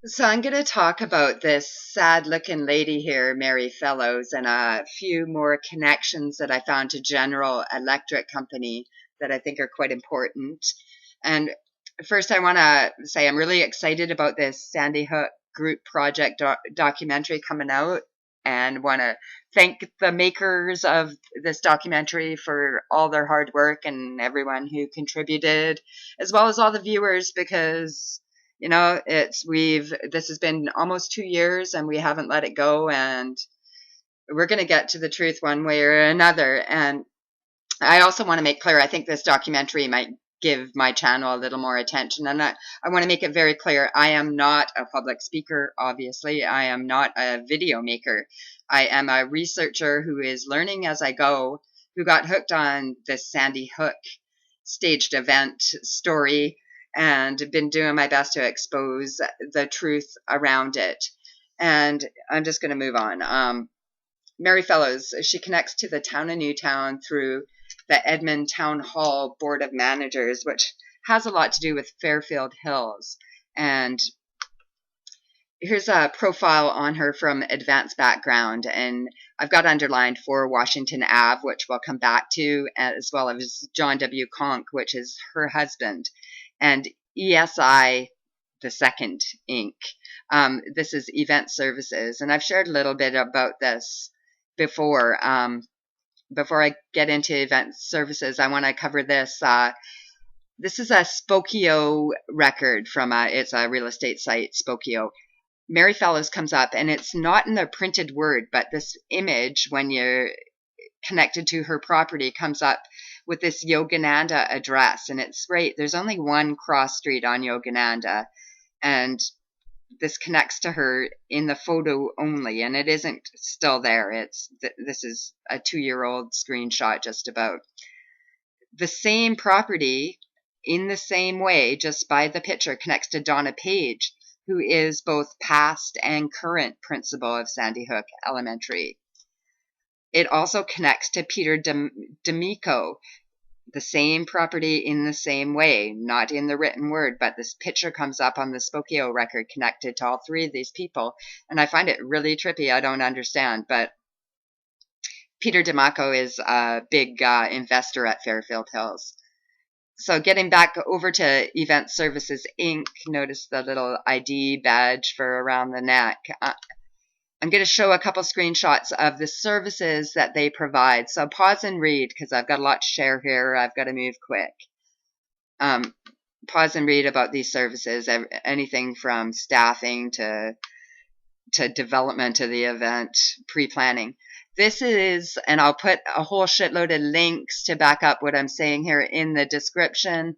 So I'm going to talk about this sad-looking lady here, Mary Fellows, and a few more connections that I found to General Electric Company that I think are quite important. And first, I want to say I'm really excited about this Sandy Hook Group Project documentary coming out, and want to thank the makers of this documentary for all their hard work and everyone who contributed, as well as all the viewers, because this has been almost 2 years and we haven't let it go, and we're going to get to the truth one way or another. And I also want to make clear, I think this documentary might give my channel a little more attention. And I want to make it very clear, I am not a public speaker, obviously. I am not a video maker. I am a researcher who is learning as I go, who got hooked on this Sandy Hook staged event story and been doing my best to expose the truth around it. And I'm just going to move on. Mary Fellows, she connects to the town of Newtown through the Edmond Town Hall Board of Managers, which has a lot to do with Fairfield Hills. And here's a profile on her from Advanced Background, and I've got underlined for Washington Ave, which we'll come back to, as well as John W. Conk, which is her husband, and ESI the Second Inc. This is Event Services, and I've shared a little bit about this before. Before I get into Event Services, I want to cover this. This is a Spokeo record from it's a real estate site, Spokeo. Mary Fellows comes up, and it's not in the printed word, but this image, when you're connected to her property, comes up with this Yogananda address. And it's right, there's only one cross street on Yogananda, and this connects to her in the photo only, and it isn't still there. This is a 2-year-old screenshot just about. The same property in the same way, just by the picture, connects to Donna Page, who is both past and current principal of Sandy Hook Elementary. It also connects to Peter D'Amico, the same property in the same way, not in the written word, but this picture comes up on the Spokeo record connected to all three of these people. And I find it really trippy. I don't understand, but Peter D'Amico is a big investor at Fairfield Hills. So getting back over to Event Services Inc., notice the little ID badge for around the neck. I'm going to show a couple screenshots of the services that they provide. So pause and read, because I've got a lot to share here. I've got to move quick. Pause and read about these services, anything from staffing to development of the event, pre-planning. This is, and I'll put a whole shitload of links to back up what I'm saying here in the description.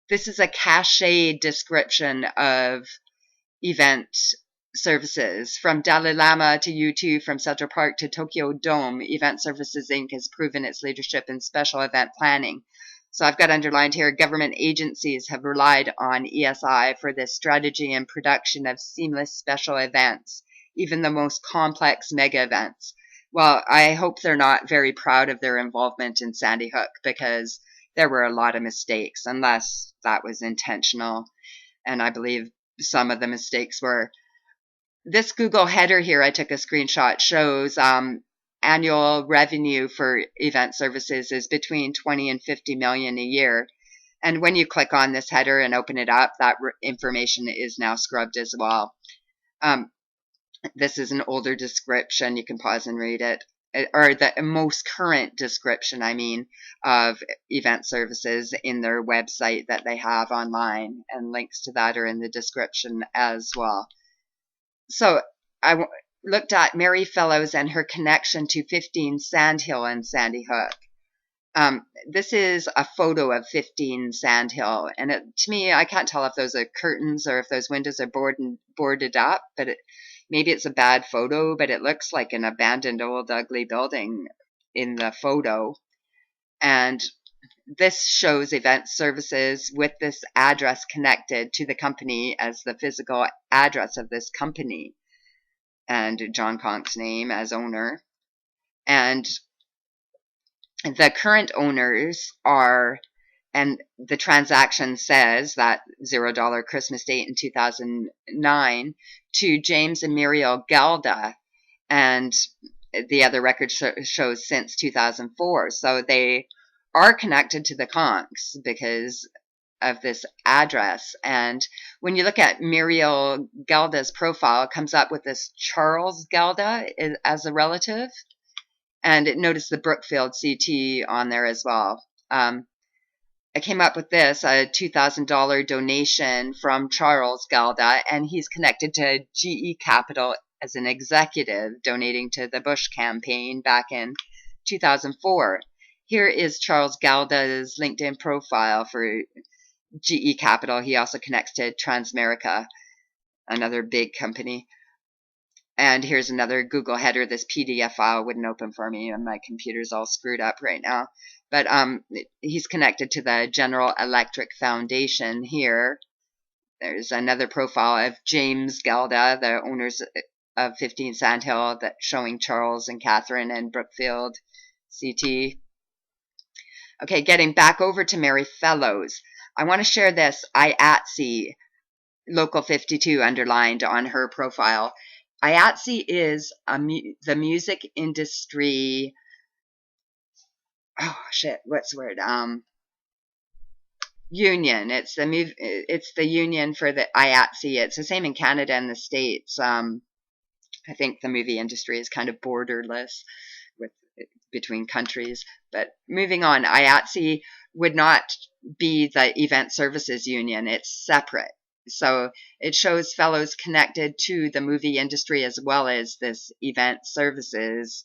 This is a cachet description of event services. From Dalai Lama to U2, from Central Park to Tokyo Dome, Event Services Inc. has proven its leadership in special event planning. So I've got underlined here, government agencies have relied on ESI for the strategy and production of seamless special events, even the most complex mega events. Well, I hope they're not very proud of their involvement in Sandy Hook, because there were a lot of mistakes, unless that was intentional. And I believe some of the mistakes were. This Google header here, I took a screenshot, shows annual revenue for event services is between 20 and 50 million a year. And when you click on this header and open it up, that information is now scrubbed as well. This is an older description. You can pause and read it. Or the most current description, I mean, of event services in their website that they have online. And links to that are in the description as well. So I looked at Mary Fellows and her connection to 15 Sandhill and Sandy Hook. This is a photo of 15 Sandhill, and to me, I can't tell if those are curtains or if those windows are boarded up, but maybe it's a bad photo, but it looks like an abandoned old ugly building in the photo. And this shows event services with this address connected to the company as the physical address of this company, and John Conk's name as owner. And the current owners are And the transaction says that $0 Christmas date in 2009 to James and Muriel Galda, and the other record shows since 2004. So they are connected to the Conks because of this address. And when you look at Muriel Galda's profile, it comes up with this Charles Galda as a relative. And notice the Brookfield CT on there as well. I came up with this, a $2,000 donation from Charles Galda, and he's connected to GE Capital as an executive, donating to the Bush campaign back in 2004. Here is Charles Galda's LinkedIn profile for GE Capital. He also connects to Transamerica, another big company. And here's another Google header. This PDF file wouldn't open for me, and my computer's all screwed up right now. But he's connected to the General Electric Foundation here. There's another profile of James Galda, the owners of 15 Sandhill, that showing Charles and Catherine and Brookfield CT. Okay, getting back over to Mary Fellows. I want to share this IATSE Local 52 underlined on her profile. IATSE is the music industry. Oh shit! What's the word? Union. It's the union for the IATSE. It's the same in Canada and the States. I think the movie industry is kind of borderless between countries. But moving on, IATSE would not be the Event Services Union. It's separate. So it shows fellows connected to the movie industry as well as this event services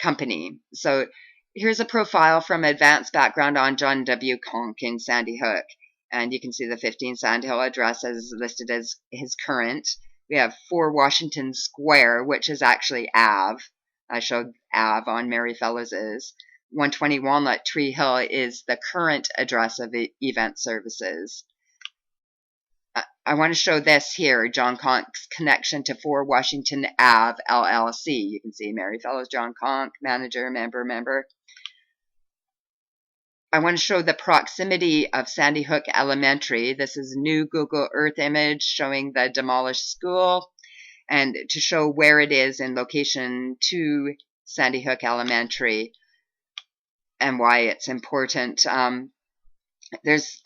company. So here's a profile from Advanced Background on John W. Conk in Sandy Hook. And you can see the 15 Sandhill address is listed as his current. We have 4 Washington Square, which is actually Ave. I showed Ave on Mary Fellows's. 120 Walnut Tree Hill is the current address of event services. I want to show this here, John Conk's connection to 4 Washington Ave, LLC. You can see Mary Fellows, John Conk, manager, member. I want to show the proximity of Sandy Hook Elementary. This is a new Google Earth image showing the demolished school, and to show where it is in location to Sandy Hook Elementary and why it's important. There's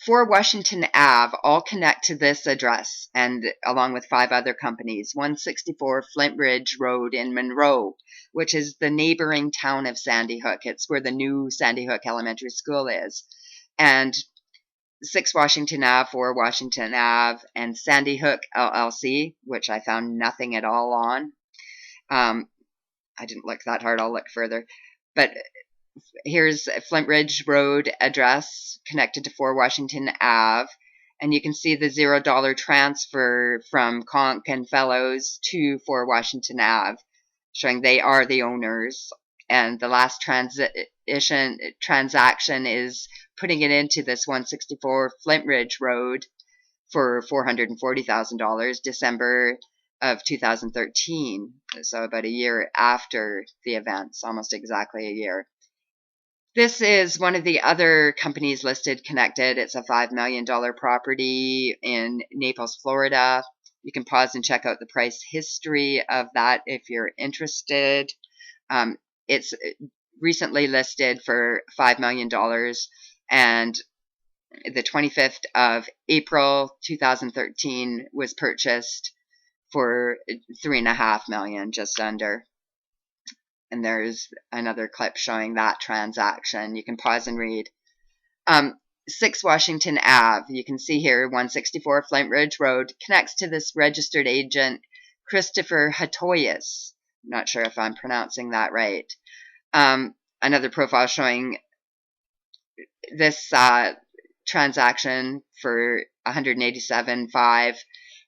4 Washington Ave all connect to this address, and along with 5 other companies. 164 Flint Ridge Road in Monroe, which is the neighboring town of Sandy Hook. It's where the new Sandy Hook Elementary School is. And 6 Washington Ave, 4 Washington Ave, and Sandy Hook LLC, which I found nothing at all on. I didn't look that hard. I'll look further. But here's Flint Ridge Road address connected to 4 Washington Ave. And you can see the $0 transfer from Conk and Fellows to 4 Washington Ave, showing they are the owners. And the last transaction is putting it into this 164 Flint Ridge Road for $440,000, December of 2013. So about a year after the events, almost exactly a year. This is one of the other companies listed connected. It's a $5 million property in Naples, Florida. You can pause and check out the price history of that if you're interested. It's recently listed for $5 million, and the 25th of April 2013 was purchased for $3.5 million, just under. And there's another clip showing that transaction. You can pause and read. 6 Washington Ave, you can see here, 164 Flint Ridge Road, connects to this registered agent, Christopher Hatoyas. Not sure if I'm pronouncing that right. Another profile showing this transaction for $187,500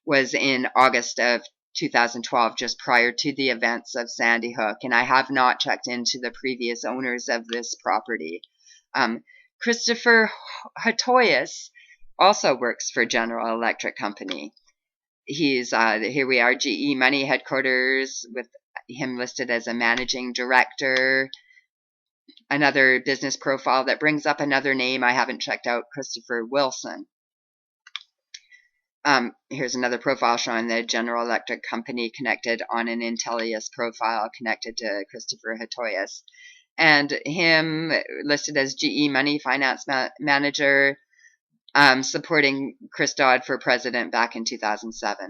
was in August of 2012, just prior to the events of Sandy Hook, and I have not checked into the previous owners of this property. Christopher Hatoyas also works for General Electric Company. He's here we are, GE Money headquarters, with him listed as a managing director. another business profile that brings up another name I haven't checked out, Christopher Wilson. Here's another profile showing the General Electric company connected on an Intellius profile connected to Christopher Hatoyas. And him listed as GE Money Finance Manager, supporting Chris Dodd for president back in 2007.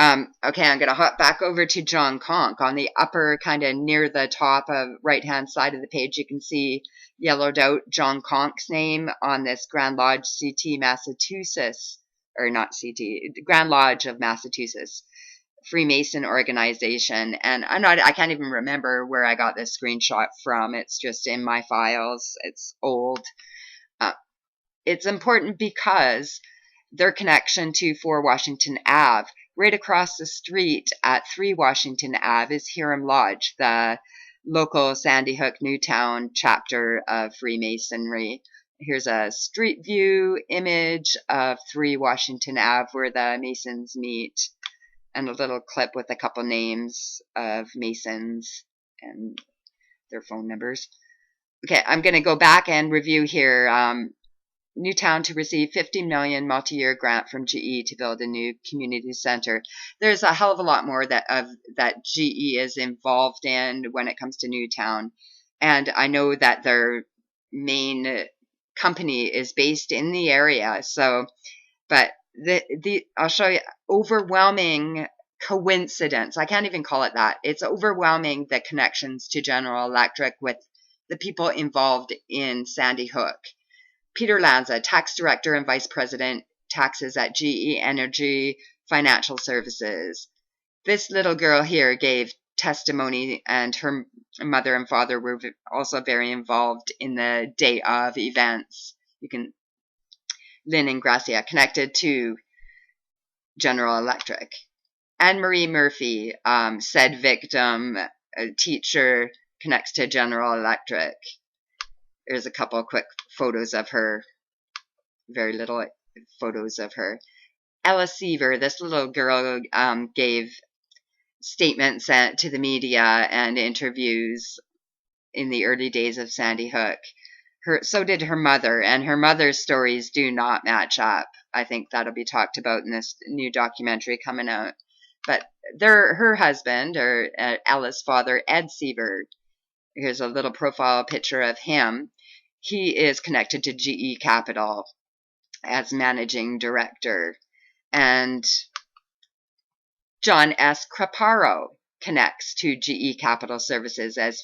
Okay, I'm going to hop back over to John Conk. On the upper, kind of near the top of right-hand side of the page, you can see yellowed out John Conk's name on this Grand Lodge CT Massachusetts, or not CT, Grand Lodge of Massachusetts Freemason organization. And I can't even remember where I got this screenshot from. It's just in my files. It's old. It's important because their connection to 4 Washington Ave, right across the street at 3 Washington Ave, is Hiram Lodge, the local Sandy Hook Newtown chapter of Freemasonry. Here's a street view image of 3 Washington Ave where the Masons meet, and a little clip with a couple names of Masons and their phone numbers. Okay, I'm going to go back and review here. Newtown to receive $50 million multi-year grant from GE to build a new community center. There's a hell of a lot more that GE is involved in when it comes to Newtown, and I know that their main company is based in the area. So, but I'll show you overwhelming coincidence. I can't even call it that. It's overwhelming the connections to General Electric with the people involved in Sandy Hook. Peter Lanza, tax director and vice president, taxes at GE Energy Financial Services. This little girl here gave testimony, and her mother and father were also very involved in the day of events. Lynn and Gracia, connected to General Electric. Anne-Marie Murphy, said victim, a teacher, connects to General Electric. There's a couple quick photos of her, very little photos of her. Ella Seaver, this little girl, gave statements to the media and interviews in the early days of Sandy Hook. So did her mother, and her mother's stories do not match up. I think that'll be talked about in this new documentary coming out. But her husband, or Ella's father, Ed Seaver, here's a little profile picture of him. He is connected to GE Capital as managing director. And John S. Craparo connects to GE Capital Services as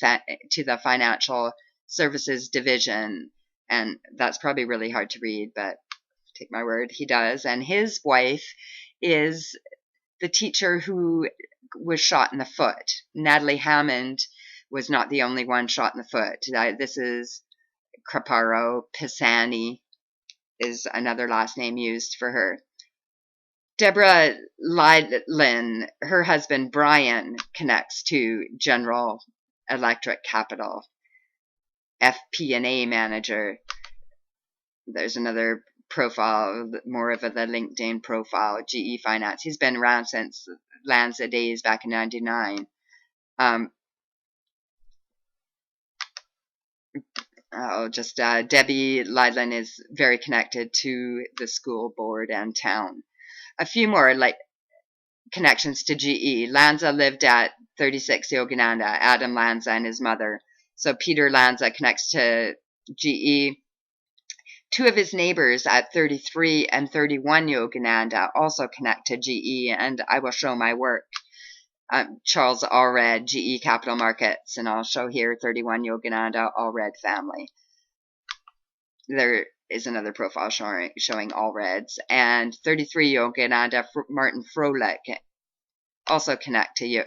to the financial services division. And that's probably really hard to read, but take my word, he does. And his wife is the teacher who was shot in the foot. Natalie Hammond was not the only one shot in the foot. This is Craparo. Pisani is another last name used for her. Deborah Lydlin, her husband Brian, connects to General Electric Capital, FP&A manager. There's another profile, more of the LinkedIn profile, GE Finance. He's been around since Lanza days back in 99. Debbie Lydlin is very connected to the school board and town. A few more connections to GE. Lanza lived at 36 Yogananda, Adam Lanza and his mother. So Peter Lanza connects to GE. 2 of his neighbors at 33 and 31 Yogananda also connect to GE, and I will show my work. Charles Allred, GE Capital Markets, and I'll show here 31 Yogananda, Allred family. There is another profile showing Allreds. And 33 Yogananda, Martin Froelich, also connect to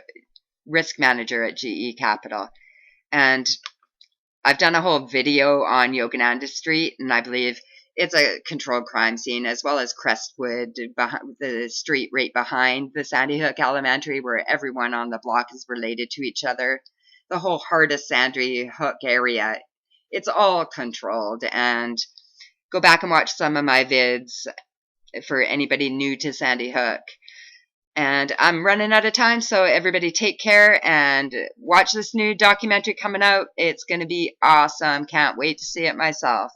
risk manager at GE Capital. And I've done a whole video on Yogananda Street, and I believe it's a controlled crime scene, as well as Crestwood, the street right behind the Sandy Hook Elementary, where everyone on the block is related to each other. The whole heart of Sandy Hook area, it's all controlled. And go back and watch some of my vids for anybody new to Sandy Hook. And I'm running out of time, so everybody take care and watch this new documentary coming out. It's going to be awesome. Can't wait to see it myself.